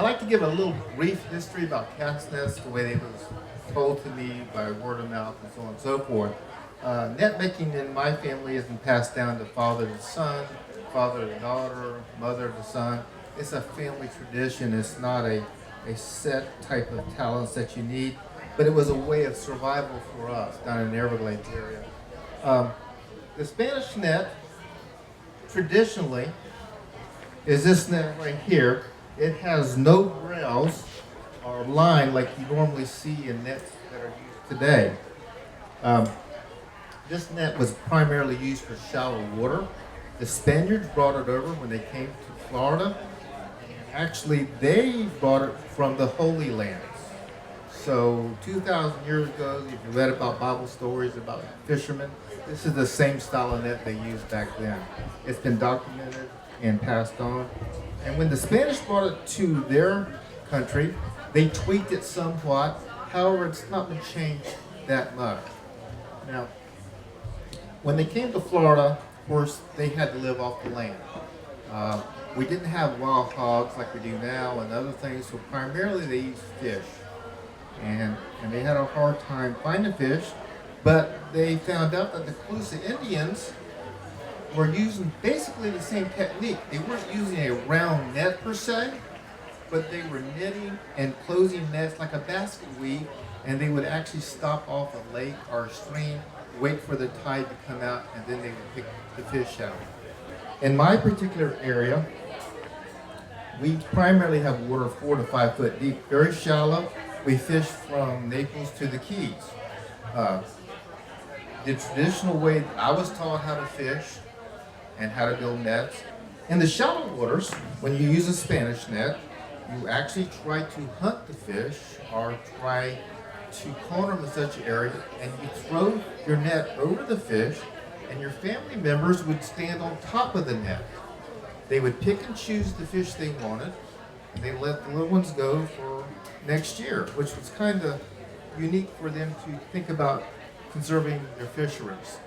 like to give a little brief history about cast nets, the way they was told to me by word of mouth and so on and so forth. Net making in my family has been passed down to father to son, father to daughter, mother to son. It's a family tradition. It's not a set type of talents that you need, but it was a way of survival for us down in the Everglades area. Um, the Spanish net, traditionally, is this net right here. It has no rails or line like you normally see in nets that are used today. Um, this net was primarily used for shallow water. The Spaniards brought it over when they came to Florida. And actually, they brought it from the Holy Lands. So 2,000 years ago, if you read about Bible stories about fishermen, this is the same style of net they used back then. It's been documented and passed on. And when the Spanish brought it to their country, they tweaked it somewhat. However, it's not been changed that much. Now, when they came to Florida, of course, they had to live off the land. We didn't have wild hogs like we do now and other things, so primarily they used fish. And they had a hard time finding fish, but they found out that the Calusa Indians were using basically the same technique. They weren't using a round net per se, but they were knitting and closing nets like a basket weave, and they would actually stop off a lake or a stream, wait for the tide to come out, and then they would pick the fish out. In my particular area, we primarily have water 4 to 5 foot deep, very shallow. We fish from Naples to the Keys. The traditional way I was taught how to fish and how to build nets. In the shallow waters, when you use a Spanish net, you actually try to hunt the fish or try to corner them in such an area, and you throw your net over the fish, and your family members would stand on top of the net. They would pick and choose the fish they wanted, and they let the little ones go for next year, which was kind of unique for them to think about conserving their fisheries.